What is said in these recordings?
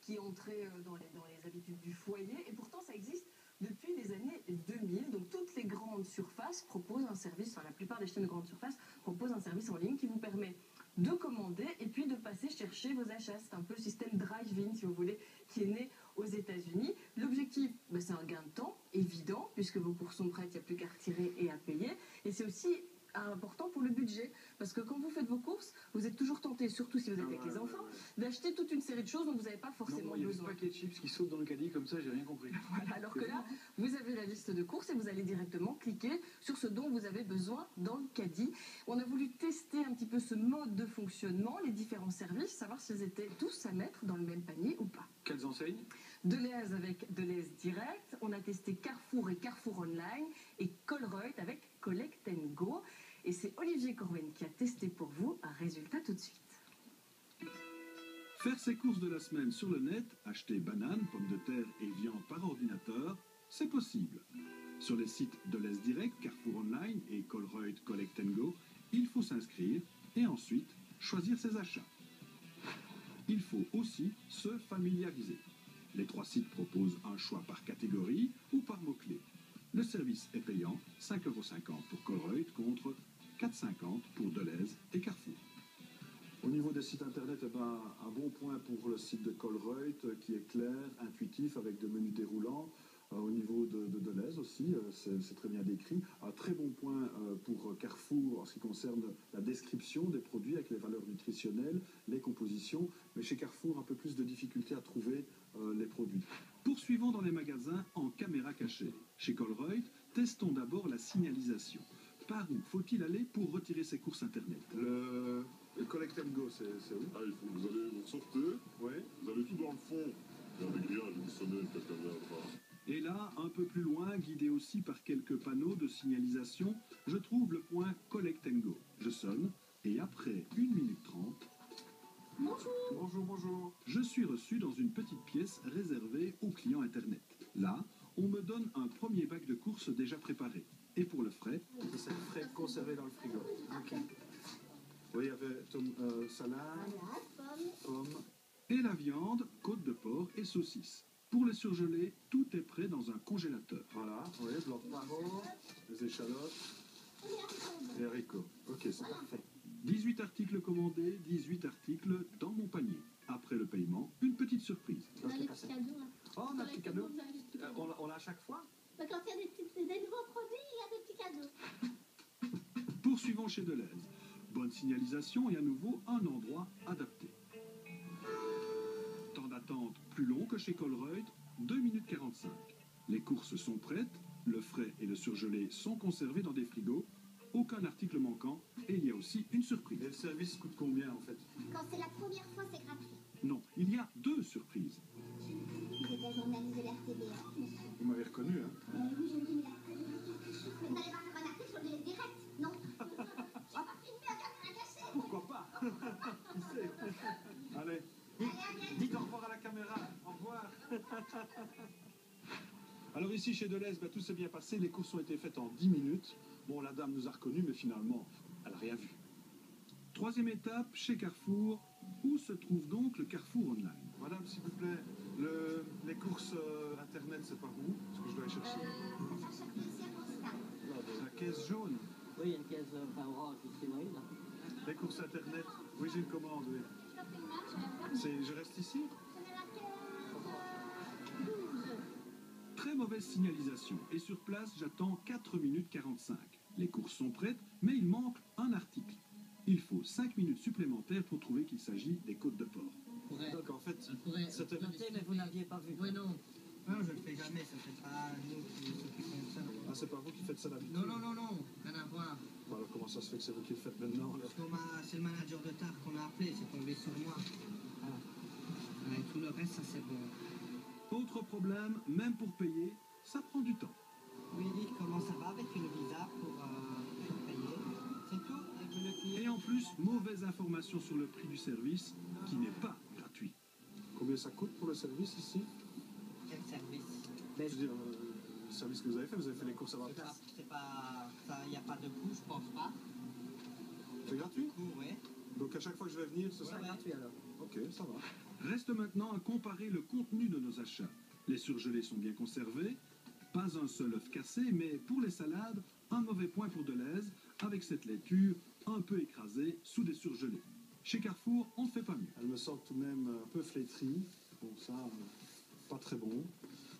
qui entrait dans les habitudes du foyer. Et pourtant, ça existe depuis les années 2000. Donc toutes les grandes surfaces proposent un service, enfin la plupart des chaînes de grandes surfaces proposent un service en ligne qui vous permet de commander et puis de passer chercher vos achats. C'est un peu le système drive-in, si vous voulez, qui est né aux États-Unis. L'objectif, c'est un gain de temps évident, puisque vos courses sont prêtes, il n'y a plus qu'à retirer et à payer. Et c'est aussi important pour le budget, parce que quand vous faites vos courses, vous êtes toujours tenté, surtout si vous êtes avec les enfants, d'acheter toute une série de choses dont vous n'avez pas forcément besoin. Il y a des paquets de chips qui sautent dans le caddie comme ça, j'ai rien compris. Voilà, alors que là, vous avez la liste de courses et vous allez directement cliquer sur ce dont vous avez besoin dans le caddie. On a voulu tester un petit peu ce mode de fonctionnement, les différents services, savoir s'ils étaient tous à mettre dans le même panier ou pas. Quelles enseignes? Deleuze avec Deleuze Direct, on a testé Carrefour et Carrefour Online et Colruyt avec Collect & Go. Et c'est Olivier Corwen qui a testé pour vous. Un résultat tout de suite. Faire ses courses de la semaine sur le net, acheter bananes, pommes de terre et viande par ordinateur, c'est possible. Sur les sites Deleuze Direct, Carrefour Online et Colruyt Collect & Go, il faut s'inscrire et ensuite choisir ses achats. Il faut aussi se familiariser. Les 3 sites proposent un choix par catégorie ou par mots-clés. Le service est payant, 5,50 € pour Colruyt contre 4,50 € pour Deleuze et Carrefour. Au niveau des sites internet, un bon point pour le site de Colruyt qui est clair, intuitif, avec des menus déroulants. Au niveau de Deleuze aussi, c'est très bien décrit. Un très bon point pour Carrefour en ce qui concerne la description des produits avec les valeurs nutritionnelles, les compositions. Mais chez Carrefour, un peu plus de difficulté à trouver les produits. Poursuivons dans les magasins en caméra cachée. Chez Colruyt, testons d'abord la signalisation. Par où faut-il aller pour retirer ses courses internet? Le Collect & Go, c'est où? Vous sortez, Ouais. vous allez tout dans le fond, il y a un grillage, une sonnette, quelqu'un viendra. Et là, un peu plus loin, guidé aussi par quelques panneaux de signalisation, je trouve le point Collect & Go. Je sonne, et après 1 minute 30, Bonjour. je suis reçu dans une petite pièce réservée aux clients Internet. Là, on me donne un premier bac de courses déjà préparé. Et pour le frais, C'est le frais conservé dans le frigo. Ok. Oui, il y avait salade, pommes. et la viande, côte de porc et saucisses. Pour les surgeler, tout est prêt dans un congélateur. Voilà, oui, blanc de paro, les échalotes et haricots. Ok, c'est parfait. 18 articles commandés, 18 articles dans mon panier. Après le paiement, une petite surprise. On a les petits cadeaux là. Oh, on a un petit cadeau. On On l'a à chaque fois? Quand il y a des nouveaux produits, il y a des petits cadeaux. Poursuivons chez Deleuze. Bonne signalisation et à nouveau un endroit adapté. Temps d'attente plus long que chez Colruyt, 2 minutes 45. Les courses sont prêtes, le frais et le surgelé sont conservés dans des frigos, aucun article manquant et il y a aussi une surprise. Et le service coûte combien en fait? Quand c'est la première fois, c'est gratuit. Non, il y a 2 surprises. Vous êtes un journaliste de l'RTBA, monsieur. Vous m'avez reconnu, hein? Oui, je dis, mais vous n'allez pas faire un article sur les directs, non? Je ne vais pas filmer à caméra cachée. Pourquoi pas? Qui sait? Allez, dites au revoir à la caméra. Au revoir. Alors ici chez Deleuze, tout s'est bien passé. Les courses ont été faites en 10 minutes. Bon, la dame nous a reconnus, mais finalement, elle n'a rien vu. 3e étape, chez Carrefour. Où se trouve donc le Carrefour Online? Madame, s'il vous plaît, les courses internet, c'est par où? Est-ce que je dois aller chercher? Ça cherche ici à Constant. La caisse jaune. Oui, il y a une caisse orange ici, oui, là. Les courses internet. Oui, j'ai une commande, oui. Je reste ici? C'est la caisse 12. Très mauvaise signalisation. Et sur place, j'attends 4 minutes 45. Les courses sont prêtes, mais il manque un article. Il faut 5 minutes supplémentaires pour trouver qu'il s'agit des côtes de porc. Donc en fait, Pourrait c'était... noter, mais vous n'aviez pas vu. Oui, non. Non, je le fais jamais, ça fait pas nous qui s'occupons de ça. Ah, c'est pas vous qui faites ça d'habitude? Non, rien à voir. Bon, alors comment ça se fait que c'est vous qui le faites maintenant alors? Parce c'est le manager de tard qu'on a appelé, c'est tombé sur moi. Voilà. Ouais, tout le reste, ça c'est bon. Autre problème, même pour payer, ça prend du temps. Oui, comment ça va avec une visa pour payer? C'est tout, et que le client... Et en plus, mauvaise information sur le prix du service, qui n'est pas gratuit. Combien ça coûte pour le service ici? Quel service? Je veux dire, le service que vous avez fait les courses à votre place. C'est pas... Il n'y a pas de coût, je pense pas. C'est gratuit? Coût, ouais. Donc à chaque fois que je vais venir, ce sera gratuit alors. Ok, ça va. Reste maintenant à comparer le contenu de nos achats. Les surgelés sont bien conservés, pas un seul œuf cassé, mais pour les salades, un mauvais point pour Deleuze, avec cette laitue un peu écrasée sous des surgelés. Chez Carrefour, on ne fait pas mieux. Elle me semble tout de même un peu flétrie. Bon, ça, pas très bon.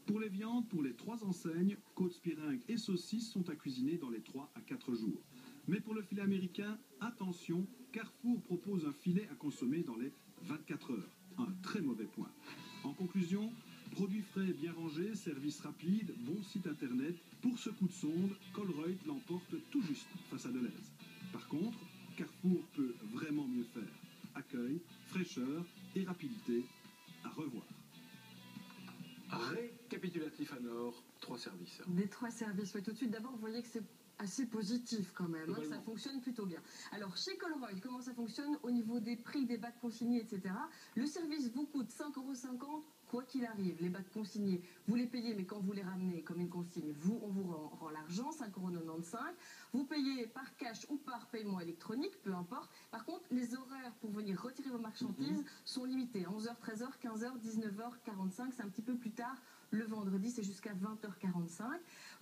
Pour les viandes, pour les 3 enseignes, côte spiringue et saucisses sont à cuisiner dans les 3 à 4 jours. Mais pour le filet américain, attention, Carrefour propose un filet à consommer dans les 24 heures. Un très mauvais point. En conclusion, produits frais bien rangés, service rapide, bon site internet. Pour ce coup de sonde, Colruyt l'emporte tout juste face à Deleuze. Par contre, Carrefour peut vraiment mieux faire. Accueil, fraîcheur et rapidité. À revoir. Récapitulatif à Nord, 3 services. Des 3 services, oui, tout de suite. D'abord, vous voyez que c'est assez positif quand même, hein, ça fonctionne plutôt bien. Alors, chez Colruyt, comment ça fonctionne au niveau des prix des bacs consignés, etc. Le service vous coûte 5,50 € quoi qu'il arrive. Les bacs consignés, vous les payez, mais quand vous les ramenez comme une consigne, on vous rend l'argent, 5,95 €. Vous payez par cash ou par paiement électronique, peu importe. Par contre, les horaires pour venir retirer vos marchandises sont limités. 11h, 13h, 15h, 19h45, c'est un petit peu plus tard. Le vendredi, c'est jusqu'à 20h45.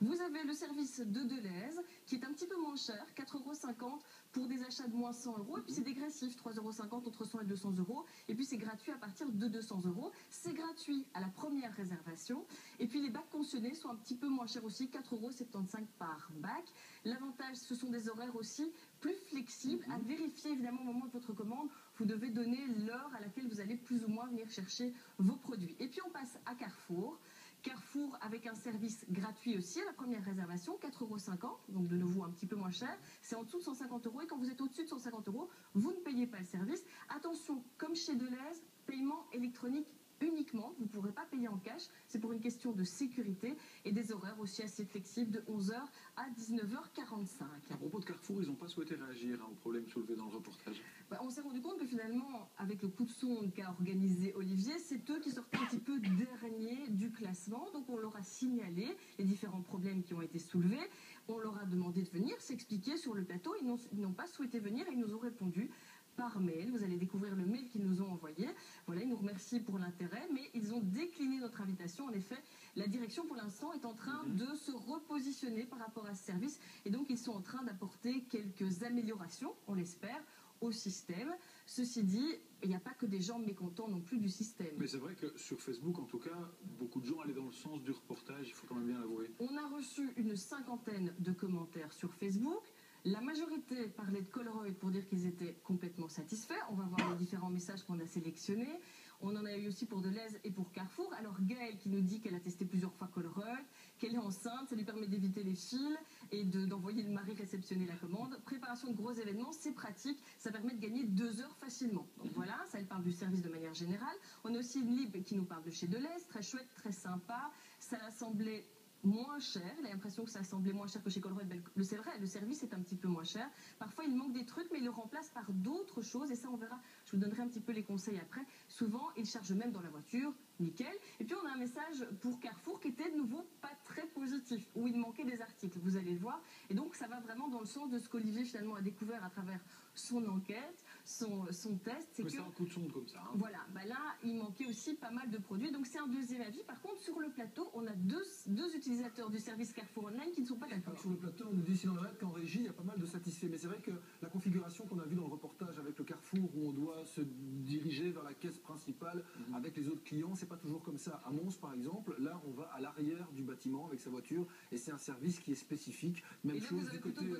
Vous avez le service de Deleuze, qui est un petit peu moins cher, 4,50 € pour des achats de moins 100 €. Et puis c'est dégressif, 3,50 € entre 100 et 200 €. Et puis c'est gratuit à partir de 200 €. C'est gratuit à la première réservation. Et puis les bacs cautionnés sont un petit peu moins chers aussi, 4,75 € par bac. L'avantage, ce sont des horaires aussi plus flexibles. À vérifier évidemment au moment de votre commande, vous devez donner l'heure à laquelle vous allez plus ou moins venir chercher vos produits. Et puis on passe à Carrefour. Carrefour avec un service gratuit aussi à la première réservation, 4,50 €, donc de nouveau un petit peu moins cher. C'est en dessous de 150 € et quand vous êtes au-dessus de 150 €, vous ne payez pas le service. Attention, comme chez Deleuze, paiement électronique uniquement, vous ne pourrez pas payer en cash, c'est pour une question de sécurité et des horaires aussi assez flexibles de 11h à 19h45. À propos de Carrefour, ils n'ont pas souhaité réagir aux problèmes soulevés dans le reportage. On s'est rendu compte que finalement, avec le coup de sonde qu'a organisé Olivier, c'est eux qui sortaient un petit peu dernier du classement. Donc on leur a signalé les différents problèmes qui ont été soulevés. On leur a demandé de venir s'expliquer sur le plateau. Ils n'ont pas souhaité venir et ils nous ont répondu par mail. Vous allez découvrir le mail qu'ils nous ont envoyé. Voilà, ils nous remercient pour l'intérêt, mais ils ont décliné notre invitation. En effet, la direction pour l'instant est en train de se repositionner par rapport à ce service et donc ils sont en train d'apporter quelques améliorations, on l'espère, au système. Ceci dit, il n'y a pas que des gens mécontents non plus du système. Mais c'est vrai que sur Facebook, en tout cas, beaucoup de gens allaient dans le sens du reportage, il faut quand même bien l'avouer. On a reçu une 50aine de commentaires sur Facebook. La majorité parlait de Colruyt pour dire qu'ils étaient complètement satisfaits. On va voir les différents messages qu'on a sélectionnés. On en a eu aussi pour Deleuze et pour Carrefour. Alors Gaëlle qui nous dit qu'elle a testé plusieurs fois Colruyt, qu'elle est enceinte, ça lui permet d'éviter les fils et d'envoyer le mari réceptionner la commande. Préparation de gros événements, c'est pratique, ça permet de gagner 2 heures facilement. Donc voilà, ça elle parle du service de manière générale. On a aussi une Lib qui nous parle de chez Deleuze, très chouette, très sympa. Ça a semblé moins cher, il a l'impression que ça semblait moins cher que chez Colruyt. C'est vrai, le service est un petit peu moins cher. Parfois, il manque des trucs, mais il le remplace par d'autres choses. Et ça, on verra. Je vous donnerai un petit peu les conseils après. Souvent, il charge même dans la voiture. Nickel. Et puis, on a un message pour Carrefour qui était de nouveau pas très positif, où il manquait des articles. Vous allez le voir. Et donc, ça va vraiment dans le sens de ce qu'Olivier, finalement, a découvert à travers son enquête, son test. C'est un coup de sonde comme ça. Hein. Voilà. Là, il manquait aussi pas mal de produits. Donc, c'est un deuxième avis. Par contre, sur le plateau, on a deux utilisateurs du service Carrefour Online qui ne sont pas d'accord. Sur le plateau, on nous dit ici dans le web qu'en régie, il y a pas mal de satisfaits. Mais c'est vrai que la configuration qu'on a vue dans le reportage avec le Carrefour, où on doit se diriger vers la caisse principale avec les autres clients, c'est pas toujours comme ça. À Mons, par exemple, là, on va à l'arrière du bâtiment avec sa voiture et c'est un service qui est spécifique. Même chose du côté Moi,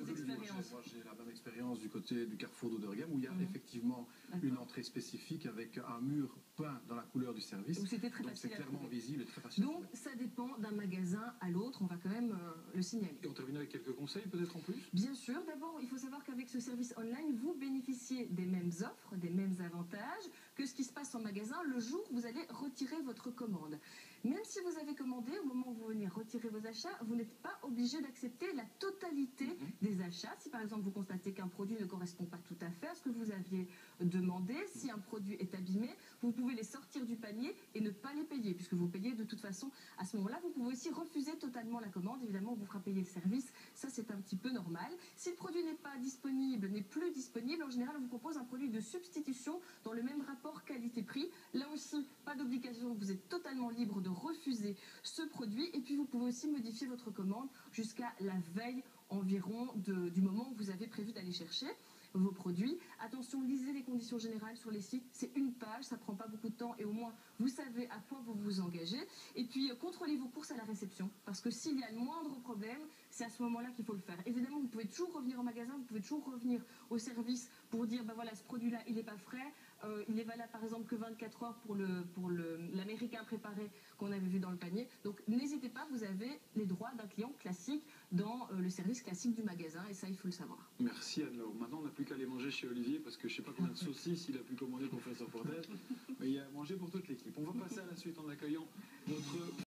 j'ai la même expérience du côté du Carrefour d'Oderghem où il y a effectivement une entrée spécifique avec un mur peint dans la couleur du service. Donc c'était très Donc facile. C'est clairement visible et très facile. Donc ça dépend d'un magasin à l'autre, on va quand même le signaler. Et on termine avec quelques conseils peut-être en plus? Bien sûr, d'abord il faut savoir qu'avec ce service online, vous bénéficiez des mêmes offres, des mêmes avantages que ce qui se passe en magasin le jour où vous allez retirer votre commande. Même si vous avez commandé, au moment où vous venez retirer vos achats, vous n'êtes pas obligé d'accepter la totalité des achats. Si par exemple vous constatez qu'un produit ne correspond pas tout à fait à ce que vous aviez demander. Si un produit est abîmé, vous pouvez les sortir du panier et ne pas les payer, puisque vous payez de toute façon à ce moment-là. Vous pouvez aussi refuser totalement la commande. Évidemment, on vous fera payer le service. Ça, c'est un petit peu normal. Si le produit n'est pas disponible, n'est plus disponible, en général, on vous propose un produit de substitution dans le même rapport qualité-prix. Là aussi, pas d'obligation. Vous êtes totalement libre de refuser ce produit. Et puis, vous pouvez aussi modifier votre commande jusqu'à la veille environ du moment où vous avez prévu d'aller chercher vos produits. Attention, lisez les conditions générales sur les sites. C'est une page, ça prend pas beaucoup de temps et au moins vous savez à quoi vous vous engagez. Et puis contrôlez vos courses à la réception, parce que s'il y a le moindre problème, c'est à ce moment-là qu'il faut le faire. Évidemment, vous pouvez toujours revenir au magasin, vous pouvez toujours revenir au service pour dire, ben voilà, ce produit-là, il n'est pas frais. Il est valable par exemple que 24 heures pour l'américain préparé qu'on avait vu dans le panier. Donc n'hésitez pas, vous avez les droits d'un client classique dans le service classique du magasin et ça il faut le savoir. Merci Anne-Laure. Maintenant on n'a plus qu'à aller manger chez Olivier parce que je ne sais pas combien de saucisses il a pu commander pour faire ce reportage. Mais il y a à manger pour toute l'équipe. On va passer à la suite en accueillant notre